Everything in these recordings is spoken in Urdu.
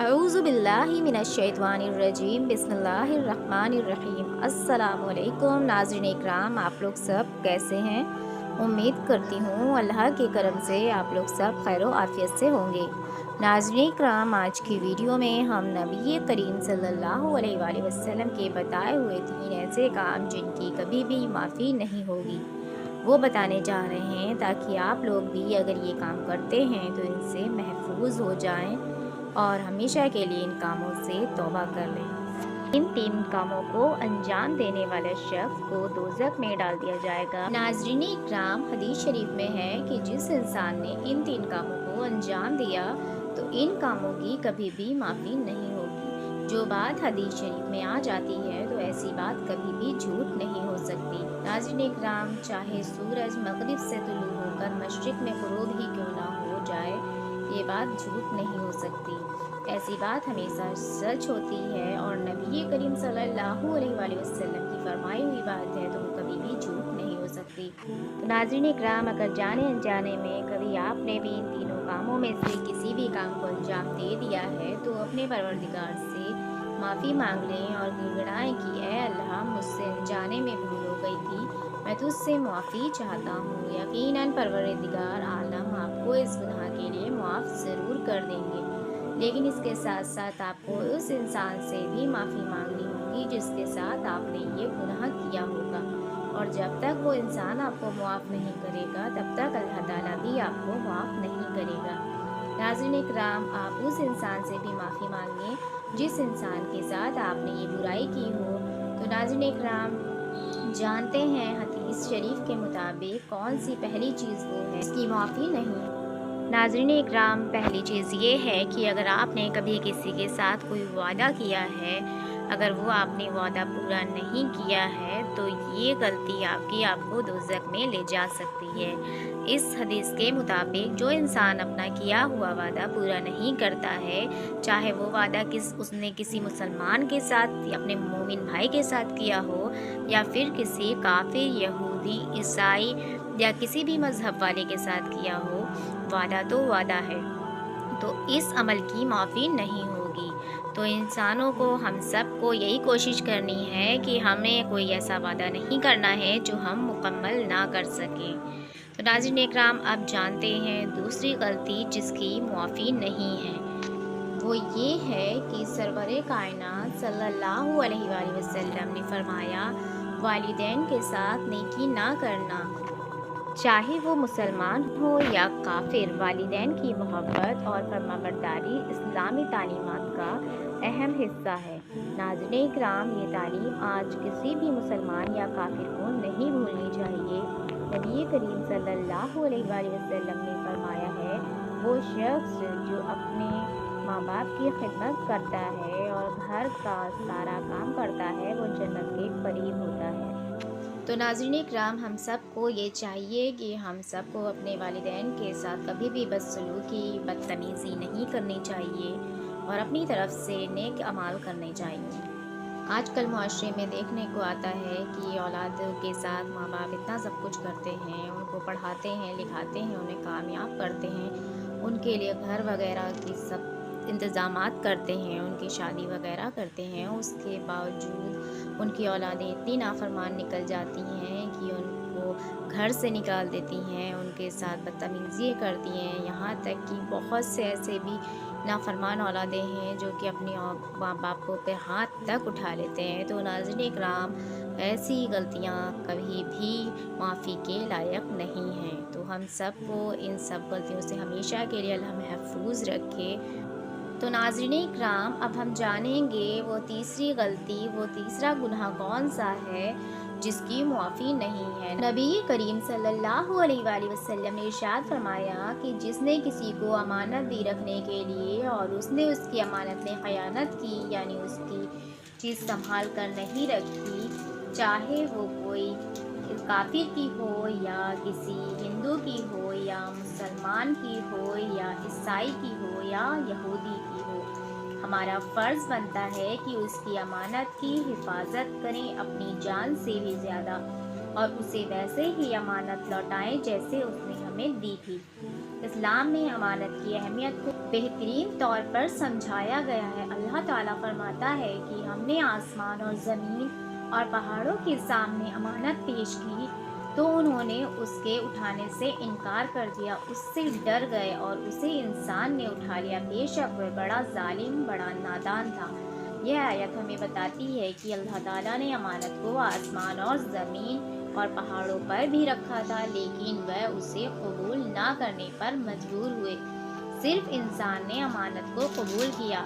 اعوذ باللہ من الشیطان الرجیم، بسم اللہ الرحمن الرحیم۔ السلام علیکم ناظرین اکرام، آپ لوگ سب کیسے ہیں؟ امید کرتی ہوں اللہ کے کرم سے آپ لوگ سب خیر و عافیت سے ہوں گے۔ ناظرین اکرام، آج کی ویڈیو میں ہم نبی کریم صلی اللہ علیہ وآلہ وسلم کے بتائے ہوئے 3 ایسے کام جن کی کبھی بھی معافی نہیں ہوگی وہ بتانے جا رہے ہیں، تاکہ آپ لوگ بھی اگر یہ کام کرتے ہیں تو ان سے محفوظ ہو جائیں اور ہمیشہ کے لیے ان کاموں سے توبہ کر لیں۔ ان 3 کاموں کو انجام دینے والے شخص کو دوزخ میں ڈال دیا جائے گا۔ ناظرین اکرام، حدیث شریف میں ہے کہ جس انسان نے ان 3 کاموں کو انجام دیا تو ان کاموں کی کبھی بھی معافی نہیں ہوگی۔ جو بات حدیث شریف میں آ جاتی ہے تو ایسی بات کبھی بھی جھوٹ نہیں ہو سکتی۔ ناظرین اکرام، چاہے سورج مغرب سے طلوع ہو کر مشرق میں غروب ہی کیوں نہ ہو جائے، یہ بات جھوٹ نہیں ہو سکتی۔ ایسی بات ہمیشہ سچ ہوتی ہے، اور نبی کریم صلی اللہ علیہ وآلہ وسلم کی فرمائی ہوئی بات ہے تو وہ کبھی بھی جھوٹ نہیں ہو سکتی۔ تو ناظرین اکرام، اگر جانے انجانے میں کبھی آپ نے بھی ان تینوں کاموں میں سے کسی بھی کام کو انجام دے دیا ہے تو اپنے پروردگار سے معافی مانگ لیں اور گڑگڑائیں کہ اے اللہ، مجھ سے انجانے میں بھول ہو گئی تھی، میں تجھ سے معافی چاہتا ہوں۔ یقیناً پروردگار عالم آپ کو اس گناہ کے لیے معاف ضرور کر دیں گے، لیکن اس کے ساتھ ساتھ آپ کو اس انسان سے بھی معافی مانگنی ہوگی جس کے ساتھ آپ نے یہ گناہ کیا ہوگا، اور جب تک وہ انسان آپ کو معاف نہیں کرے گا تب تک اللہ تعالیٰ بھی آپ کو معاف نہیں کرے گا۔ ناظرین اکرام، آپ اس انسان سے بھی معافی مانگیں جس انسان کے ساتھ آپ نے یہ برائی کی ہو۔ تو ناظرین اکرام، جانتے ہیں حدیث شریف کے مطابق کون سی پہلی چیز وہ ہے جس کی معافی نہیں ہے؟ ناظرین اکرام، پہلی چیز یہ ہے کہ اگر آپ نے کبھی کسی کے ساتھ کوئی وعدہ کیا ہے، اگر وہ آپ نے وعدہ پورا نہیں کیا ہے تو یہ غلطی آپ کو دوزخ میں لے جا سکتی ہے۔ اس حدیث کے مطابق جو انسان اپنا کیا ہوا وعدہ پورا نہیں کرتا ہے، چاہے وہ وعدہ اس نے کسی مسلمان کے ساتھ یا اپنے مومن بھائی کے ساتھ کیا ہو، یا پھر کسی کافر، یہودی، عیسائی یا کسی بھی مذہب والے کے ساتھ کیا ہو، وعدہ تو وعدہ ہے، تو اس عمل کی معافی نہیں ہوگی۔ تو انسانوں کو، ہم سب کو یہی کوشش کرنی ہے کہ ہمیں کوئی ایسا وعدہ نہیں کرنا ہے جو ہم مکمل نہ کر سکیں۔ تو ناظرین اکرام، اب جانتے ہیں دوسری غلطی جس کی معافی نہیں ہے، وہ یہ ہے کہ سرور کائنات صلی اللہ علیہ وآلہ وسلم نے فرمایا، والدین کے ساتھ نیکی نہ کرنا، چاہے وہ مسلمان ہو یا کافر۔ والدین کی محبت اور فرمانبرداری اسلامی تعلیمات کا اہم حصہ ہے۔ ناظرین اکرام، یہ تعلیم آج کسی بھی مسلمان یا کافر کو نہیں بھولنی چاہیے۔ نبی کریم صلی اللہ علیہ وآلہ وسلم نے فرمایا ہے، وہ شخص جو اپنے ماں باپ کی خدمت کرتا ہے اور گھر کا سارا کام کرتا ہے، وہ جنت کے قریب ہوتا ہے۔ تو ناظرین اکرام، ہم سب کو یہ چاہیے کہ ہم سب کو اپنے والدین کے ساتھ کبھی بھی بدسلوکی، بدتمیزی نہیں کرنی چاہیے اور اپنی طرف سے نیک اعمال کرنے چاہیے۔ آج کل معاشرے میں دیکھنے کو آتا ہے کہ اولاد کے ساتھ ماں باپ اتنا سب کچھ کرتے ہیں، ان کو پڑھاتے ہیں، لکھاتے ہیں، انہیں کامیاب کرتے ہیں، ان کے لیے گھر وغیرہ کی سب انتظامات کرتے ہیں، ان کی شادی وغیرہ کرتے ہیں، اس کے باوجود ان کی اولادیں اتنی نافرمان نکل جاتی ہیں کہ ان کو گھر سے نکال دیتی ہیں، ان کے ساتھ بدتمیزی کرتی ہیں، یہاں تک کہ بہت سے ایسے بھی نافرمان اولادیں ہیں جو کہ اپنے ماں باپ کو پہ ہاتھ تک اٹھا لیتے ہیں۔ تو ناظرین اکرام، ایسی غلطیاں کبھی بھی معافی کے لائق نہیں ہیں۔ تو ہم سب کو ان سب غلطیوں سے ہمیشہ کے لیے اللہ محفوظ رکھے۔ تو ناظرین اکرام، اب ہم جانیں گے وہ تیسری غلطی، وہ تیسرا گناہ کون سا ہے جس کی معافی نہیں ہے۔ نبی کریم صلی اللہ علیہ وآلہ وسلم نے ارشاد فرمایا کہ جس نے کسی کو امانت دی رکھنے کے لیے اور اس نے اس کی امانت میں خیانت کی، یعنی اس کی چیز سنبھال کر نہیں رکھی، چاہے وہ کوئی کافر کی ہو یا کسی ہندو کی ہو یا مسلمان کی ہو یا عیسائی کی ہو یا یہودی کی ہو، ہمارا فرض بنتا ہے کہ اس کی امانت کی حفاظت کریں اپنی جان سے بھی زیادہ، اور اسے ویسے ہی امانت لوٹائیں جیسے اس نے ہمیں دی تھی۔ اسلام میں امانت کی اہمیت کو بہترین طور پر سمجھایا گیا ہے۔ اللہ تعالیٰ فرماتا ہے کہ ہم نے آسمان اور زمین اور پہاڑوں کے سامنے امانت پیش کی تو انہوں نے اس کے اٹھانے سے انکار کر دیا، اس سے ڈر گئے اور اسے انسان نے اٹھا لیا، بے شک وہ بڑا ظالم، بڑا نادان تھا۔ یہ آیت ہمیں بتاتی ہے کہ اللہ تعالیٰ نے امانت کو آسمان اور زمین اور پہاڑوں پر بھی رکھا تھا، لیکن وہ اسے قبول نہ کرنے پر مجبور ہوئے۔ صرف انسان نے امانت کو قبول کیا،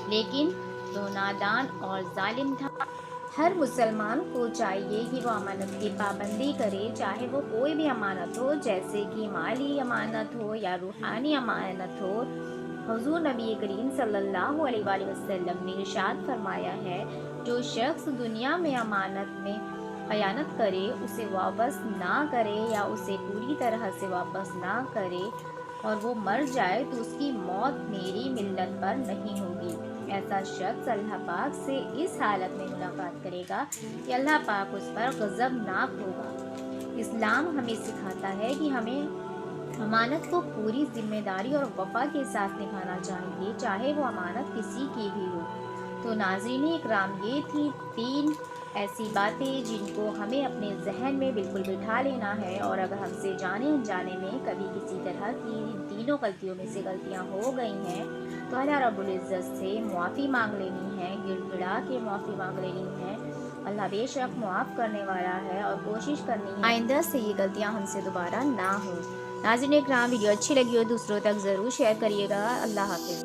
لیکن وہ نادان اور ظالم تھا۔ ہر مسلمان کو چاہیے کہ وہ امانت کی پابندی کرے، چاہے وہ کوئی بھی امانت ہو، جیسے کہ مالی امانت ہو یا روحانی امانت ہو۔ حضور نبی کریم صلی اللہ علیہ وآلہ وسلم نے ارشاد فرمایا ہے، جو شخص دنیا میں امانت میں خیانت کرے، اسے واپس نہ کرے یا اسے پوری طرح سے واپس نہ کرے اور وہ مر جائے تو اس کی موت میری ملت پر نہیں ہوگی۔ ایسا شخص اللہ پاک سے اس حالت میں ملاقات کرے گا کہ اللہ پاک اس پر غضبناک ہوگا۔ اسلام ہمیں سکھاتا ہے کہ ہمیں امانت کو پوری ذمہ داری اور وفا کے ساتھ نبھانا چاہیے، چاہے وہ امانت کسی کی بھی ہو۔ تو ناظرین اکرام، یہ تھی 3 ایسی باتیں جن کو ہمیں اپنے ذہن میں بالکل بٹھا لینا ہے، اور اگر ہم سے جانے انجانے میں کبھی کسی طرح کی ان تینوں غلطیوں میں سے غلطیاں ہو گئی ہیں تو اللہ رب العزت سے معافی مانگ لینی ہے، گڑ گڑا کے معافی مانگ لینی ہے۔ اللہ بے شک معاف کرنے والا ہے، اور کوشش کرنی ہے آئندہ سے یہ غلطیاں ہم سے دوبارہ نہ ہوں۔ ناظرین اکرام، ویڈیو اچھی لگی ہو دوسروں تک ضرور شیئر کریے گا۔ اللہ حافظ۔